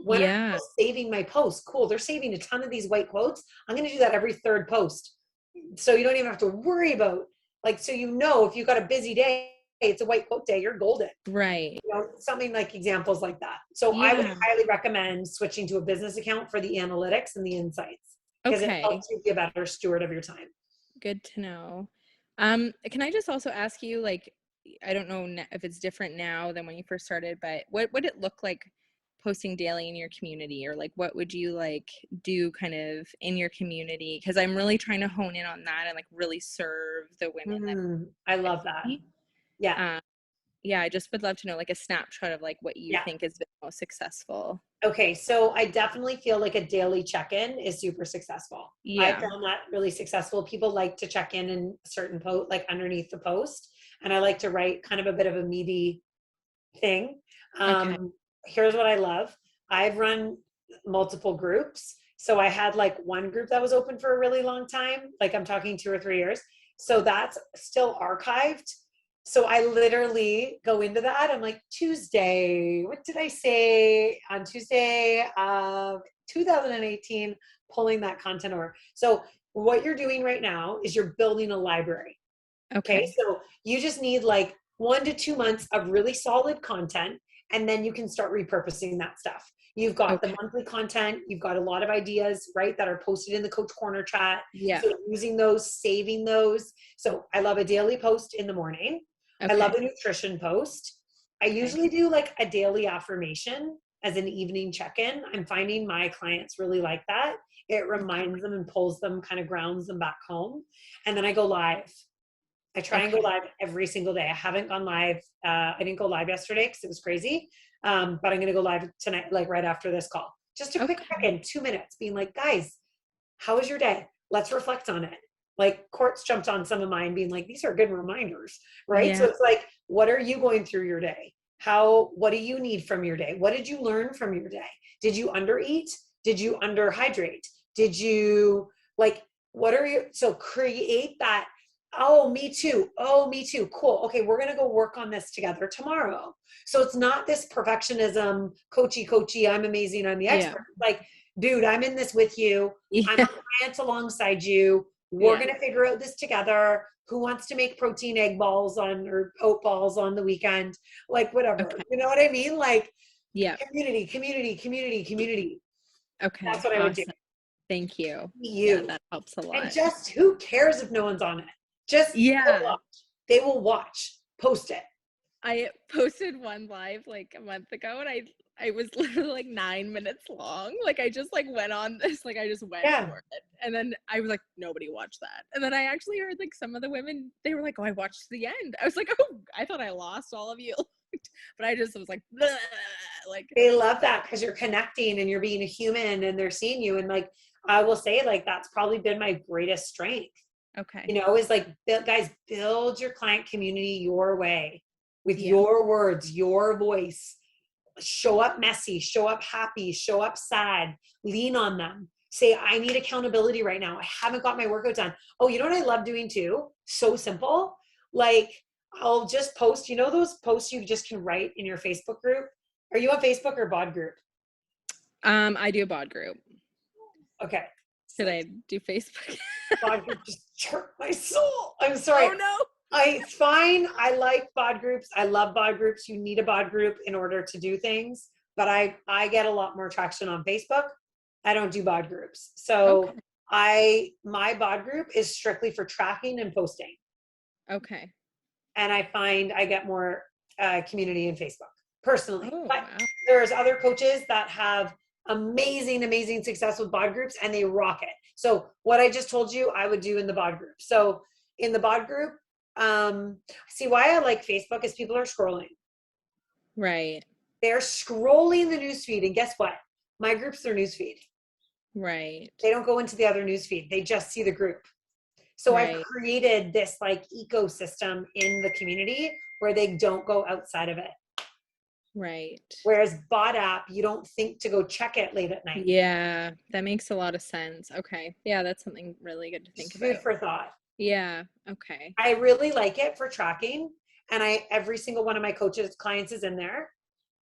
B: When are
F: Yeah.
B: people saving my posts? Cool. They're saving a ton of these white quotes. I'm going to do that every third post. So you don't even have to worry about, like, so you know, if you've got a busy day, it's a white quote day, you're golden.
F: Right.
B: You know, something like examples like that. So I would
F: Yeah.
B: highly recommend switching to a business account for the analytics and the insights, because it
F: Okay.
B: helps you be a better steward of your time.
F: Good to know. Can I just also ask you, like, I don't know if it's different now than when you first started, but what would it look like posting daily in your community, or like what would you like do kind of in your community? Because I'm really trying to hone in on that and like really serve the women that
B: I love that.
F: me.
B: Yeah.
F: Yeah, I just would love to know like a snapshot of like what you
B: Yeah.
F: think has been most successful.
B: Okay. So I definitely feel like a daily check-in is super successful. I
F: Yeah.
B: found that really successful. People like to check in certain post, like underneath the post. And I like to write kind of a bit of a meaty thing.
F: Okay.
B: Here's what I love. I've run multiple groups. So I had like one group that was open for a really long time. Like I'm talking 2 or 3 years. So that's still archived. So I literally go into that. I'm like, Tuesday, what did I say on Tuesday of 2018, pulling that content over. So what you're doing right now is you're building a library. Okay. So you just need like 1 to 2 months of really solid content, and then you can start repurposing that stuff. You've got the monthly content, you've got a lot of ideas, right, that are posted in the Coach Corner chat.
F: Yeah.
B: So using those, saving those. So I love a daily post in the morning.
F: Okay.
B: I love a nutrition post. I usually do like a daily affirmation as an evening check-in. I'm finding my clients really like that. It reminds them and pulls them, kind of grounds them back home. And then I go live. I try and go live every single day. I haven't gone live. I didn't go live yesterday because it was crazy. But I'm going to go live tonight, like right after this call. Just a quick check-in, 2 minutes, being like, guys, how was your day? Let's reflect on it. Like Court's jumped on some of mine being like, these are good reminders, right?
F: Yeah.
B: So it's like, what are you going through your day? What do you need from your day? What did you learn from your day? Did you undereat? Did you underhydrate? Did you so create that. Oh, me too. Oh, me too. Cool. Okay, we're going to go work on this together tomorrow. So it's not this perfectionism, coachy, I'm amazing, I'm the expert. Like, dude, I'm in this with you. I'm a client alongside you. We're going to figure out this together. Who wants to make protein egg balls or oat balls on the weekend? Like, whatever. You know what I mean? Like, community.
F: Okay.
B: That's what I would do.
F: Thank you.
B: Yeah,
F: that helps a lot.
B: And just who cares if no one's on it? Just they will watch. Post it.
F: I posted one live like a month ago, and I was literally like 9 minutes long. Like I just like went on this, like I just went for it. And then I was like, nobody watched that. And then I actually heard like some of the women, they were like, oh, I watched to the end. I was like, oh, I thought I lost all of you. But I just was like, like
B: they love that because you're connecting and you're being a human and they're seeing you. And like I will say, like that's probably been my greatest strength.
F: Okay.
B: You know, is like, guys, build your client community your way with your words, your voice. Show up messy, show up happy, show up sad, lean on them. Say, I need accountability right now. I haven't got my workout done. Oh, you know what I love doing too? So simple. Like I'll just post, you know, those posts you just can write in your Facebook group. Are you on Facebook or bod group?
F: I do a bod group.
B: Okay.
F: Should I do Facebook?
B: Bod group just hurt my soul. I'm sorry.
F: Oh no.
B: It's fine. I like bod groups. I love bod groups. You need a bod group in order to do things, but I get a lot more traction on Facebook. I don't do bod groups. So my bod group is strictly for tracking and posting.
F: Okay.
B: And I find I get more community in Facebook personally.
F: Oh,
B: but
F: wow.
B: there's other coaches that have amazing success with bod groups and they rock it. So what I just told you, I would do in the bod group. So in the bod group, See, why I like Facebook is people are scrolling.
F: Right.
B: They're scrolling the newsfeed, and guess what? My group's their newsfeed.
F: Right.
B: They don't go into the other newsfeed. They just see the group. So I've
F: Right.
B: created this like ecosystem in the community where they don't go outside of it.
F: Right.
B: Whereas bot app, you don't think to go check it late at night.
F: Yeah, that makes a lot of sense. Okay. Yeah, that's something really good to think
B: Just food
F: about.
B: for thought.
F: Yeah. Okay.
B: I really like it for tracking. And every single one of my coaches, clients is in there.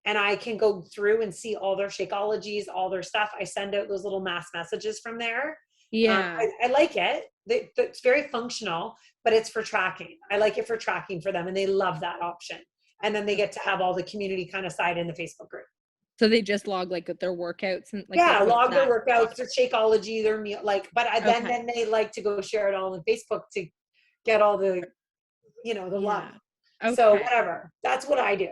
B: And I can go through and see all their Shakeologies, all their stuff. I send out those little mass messages from there.
F: Yeah.
B: I like it. It's very functional, but it's for tracking. I like it for tracking for them, and they love that option. And then they get to have all the community kind of side in the Facebook group.
F: So they just log like their workouts and like
B: yeah,
F: they
B: log their workouts, their Shakeology, their meal, like. But then they like to go share it all on Facebook to get all the, the love.
F: Okay.
B: So whatever. That's what I do.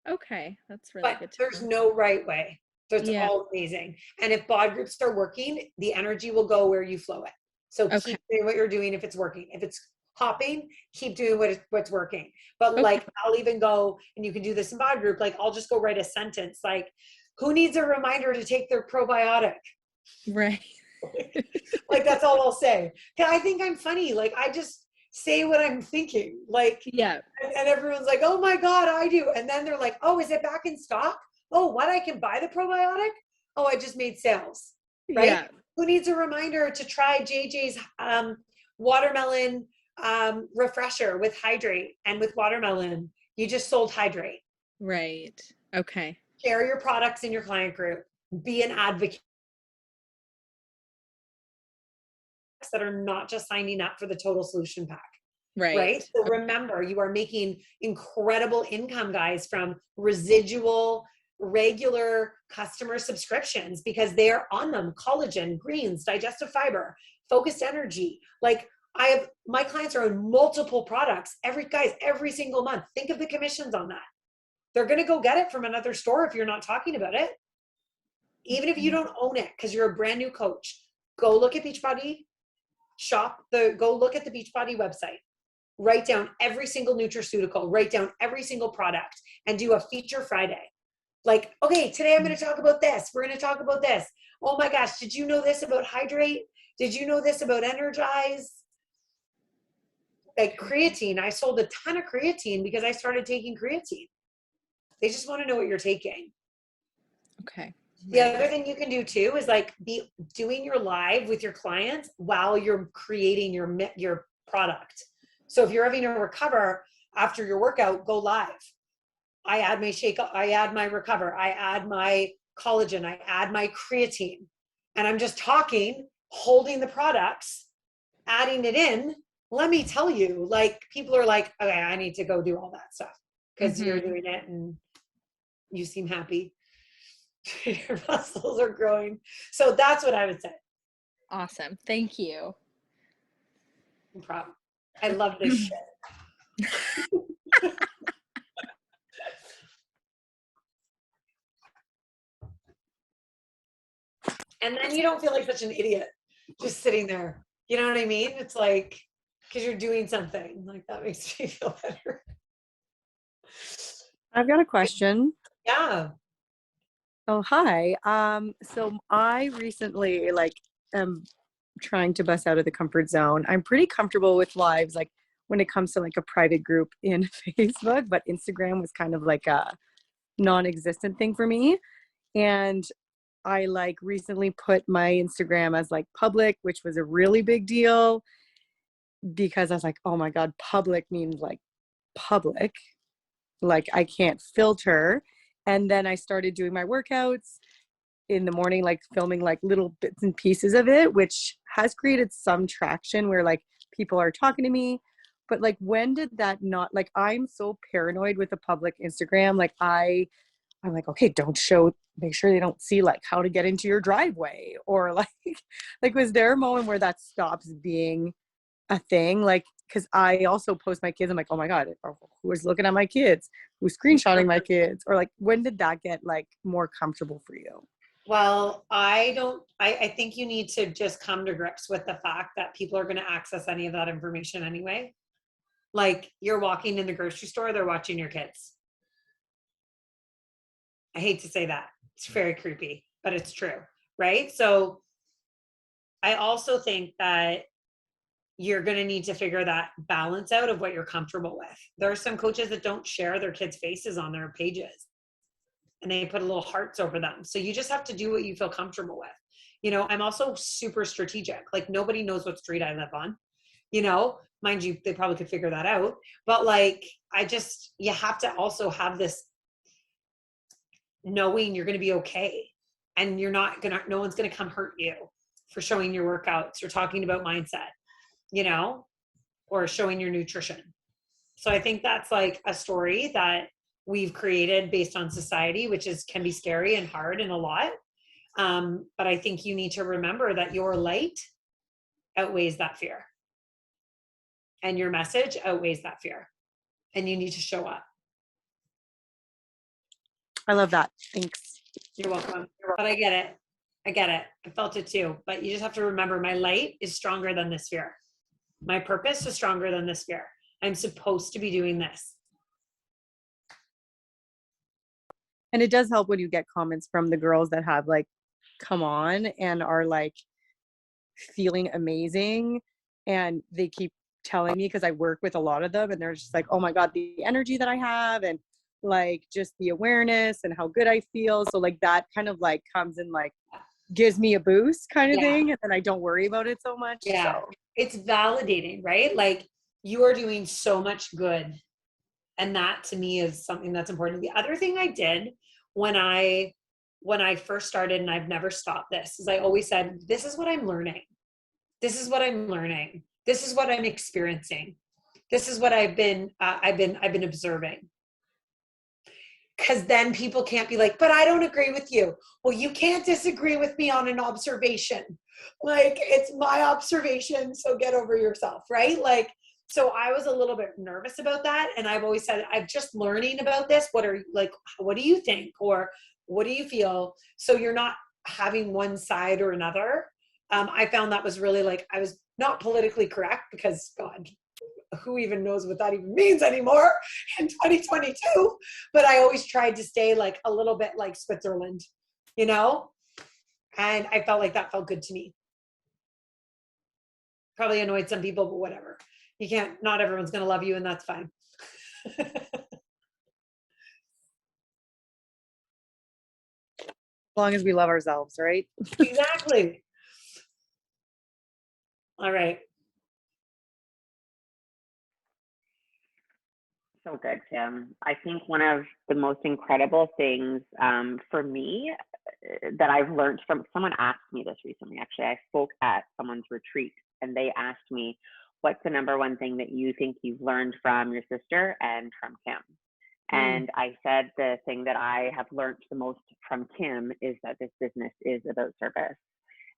F: Okay, that's really good.
B: There's no right way. So it's all amazing. And if bod groups are working, the energy will go where you flow it. So keep doing what you're doing if it's working. If it's hopping, keep doing what's working. But like, I'll even go, and you can do this in bod group, like I'll just go write a sentence like, who needs a reminder to take their probiotic?
F: Right.
B: Like that's all I'll say. I think I'm funny. Like I just say what I'm thinking. Like,
F: yeah.
B: And everyone's like, oh my God, I do. And then they're like, oh, is it back in stock? Oh, what? I can buy the probiotic? Oh, I just made sales. Right?
F: Yeah.
B: Who needs a reminder to try JJ's watermelon refresher with hydrate and with watermelon? You just sold hydrate.
F: Right. Okay.
B: Share your products in your client group. Be an advocate. That are not just signing up for the total solution pack. Right. So remember, you are making incredible income, guys, from residual, regular customer subscriptions because they're on them. Collagen, greens, digestive fiber, focused energy. Like my clients are on multiple products every single month. Think of the commissions on that. They're going to go get it from another store if you're not talking about it. Even if you don't own it because you're a brand new coach, go look at Beachbody. Go look at the Beachbody website, write down every single nutraceutical, write down every single product, and do a feature Friday. Like, okay, today I'm going to talk about this. We're going to talk about this. Oh my gosh, did you know this about Hydrate? Did you know this about Energize? Like creatine, I sold a ton of creatine because I started taking creatine. They just want to know what you're taking.
F: Okay.
B: The other thing you can do too is like be doing your live with your clients while you're creating your product. So if you're having to recover after your workout, go live. I add my shake, I add my recover, I add my collagen, I add my creatine, and I'm just talking, holding the products, adding it in. Let me tell you, like people are like, okay, I need to go do all that stuff because you're doing it and you seem happy. Your muscles are growing. So that's what I would say.
F: Awesome. Thank you.
B: No problem. I love this shit. And then you don't feel like such an idiot just sitting there. You know what I mean? It's like, because you're doing something. Like that makes me feel better.
G: I've got a question.
B: Yeah.
G: Oh, hi. So I recently am trying to bust out of the comfort zone. I'm pretty comfortable with lives, like when it comes to like a private group in Facebook, but Instagram was kind of like a non-existent thing for me. And I like recently put my Instagram as like public, which was a really big deal because I was like, oh my God, public means like public. Like I can't filter. And then I started doing my workouts in the morning, like filming like little bits and pieces of it, which has created some traction where like people are talking to me. But like, when did that not, like, I'm so paranoid with the public Instagram. Like I'm like, okay, don't show, make sure they don't see like how to get into your driveway or like was there a moment where that stops being a thing? Like, because I also post my kids, I'm like, oh my God, who is looking at my kids? Who's screenshotting my kids? Or like, when did that get like more comfortable for you?
B: Well, I think you need to just come to grips with the fact that people are going to access any of that information anyway. Like you're walking in the grocery store, they're watching your kids. I hate to say that. It's very creepy, but it's true, right? So I also think that you're going to need to figure that balance out of what you're comfortable with. There are some coaches that don't share their kids' faces on their pages and they put little hearts over them. So you just have to do what you feel comfortable with. You know, I'm also super strategic. Like nobody knows what street I live on, you know, mind you, they probably could figure that out. But like, you have to also have this knowing you're going to be okay. And no one's going to come hurt you for showing your workouts or talking about mindset, you know, or showing your nutrition. So I think that's like a story that we've created based on society, which can be scary and hard and a lot. But I think you need to remember that your light outweighs that fear. And your message outweighs that fear. And you need to show up.
G: I love that. Thanks.
B: You're welcome. But I get it. I felt it too. But you just have to remember my light is stronger than this fear. My purpose is stronger than this fear. I'm supposed to be doing this.
G: And it does help when you get comments from the girls that have like come on and are like feeling amazing. And they keep telling me, because I work with a lot of them, and they're just like, oh my God, the energy that I have, and like just the awareness and how good I feel. So like that kind of like comes and like gives me a boost kind of thing. And then I don't worry about it so much.
B: Yeah.
G: So.
B: It's validating, right? Like you are doing so much good. And that to me is something that's important. The other thing I did when I first started, and I've never stopped this, is I always said, this is what I'm learning. This is what I'm learning. This is what I'm experiencing. This is what I've been observing. Because then people can't be like, but I don't agree with you. Well, you can't disagree with me on an observation. Like, it's my observation, so get over yourself, right? Like, so I was a little bit nervous about that. And I've always said, I'm just learning about this. What do you think? Or what do you feel? So you're not having one side or another. I found that was really like, I was not politically correct because, God, who even knows what that even means anymore in 2022, but I always tried to stay like a little bit like Switzerland, you know, and I felt like that felt good to me. Probably annoyed some people, but whatever. Not everyone's going to love you, and that's fine.
G: As long as we love ourselves, right?
B: Exactly. All right.
A: So good, Tim. I think one of the most incredible things for me that I've learned from, someone asked me this recently, actually. I spoke at someone's retreat and they asked me, what's the number one thing that you think you've learned from your sister and from Kim? And I said the thing that I have learned the most from Kim is that this business is about service.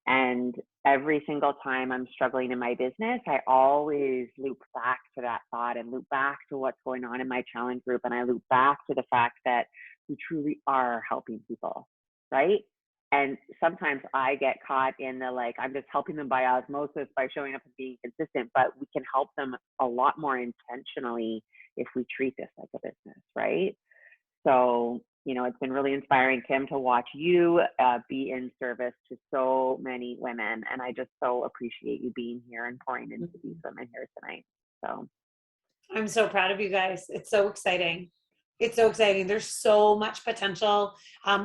A: And every single time I'm struggling in my business, I always loop back to that thought and loop back to what's going on in my challenge group. And I loop back to the fact that we truly are helping people, right? And sometimes I get caught in the like, I'm just helping them by osmosis by showing up and being consistent, but we can help them a lot more intentionally if we treat this like a business, right? So, you know, it's been really inspiring, Kim, to watch you be in service to so many women. And I just so appreciate you being here and pouring into these women here tonight. So
B: I'm so proud of you guys. It's so exciting. It's so exciting. There's so much potential.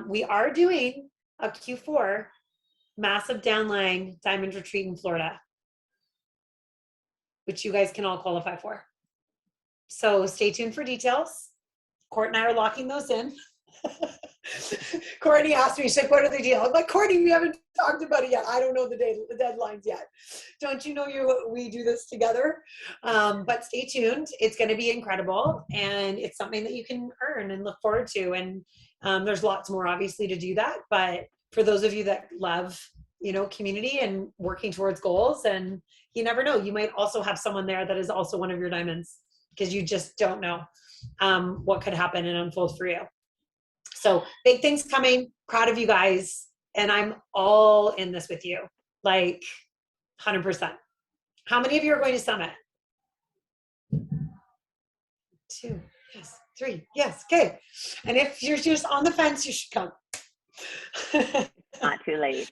B: We are doing a Q4 massive downline diamond retreat in Florida, which you guys can all qualify for. So stay tuned for details. Court and I are locking those in. Courtney asked me, she's like, what are the deal? I'm like, Courtney, we haven't talked about it yet. I don't know the deadlines yet. Don't you know we do this together? But stay tuned. It's going to be incredible. And it's something that you can earn and look forward to. And there's lots more obviously to do that. But for those of you that love, you know, community and working towards goals, and you never know, you might also have someone there that is also one of your diamonds, because you just don't know what could happen and unfold for you. So big things coming. Proud of you guys. And I'm all in this with you, like 100%. How many of you are going to Summit? 2, yes. 3, yes. Okay. And if you're just on the fence, you should come.
A: Not too late.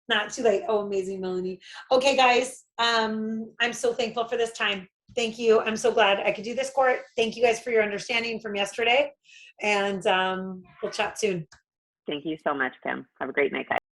B: Not too late. Oh, amazing, Melanie. Okay, guys. I'm so thankful for this time. Thank you. I'm so glad I could do this, Court. Thank you guys for your understanding from yesterday. And we'll chat soon.
A: Thank you so much, Kim. Have a great night, guys.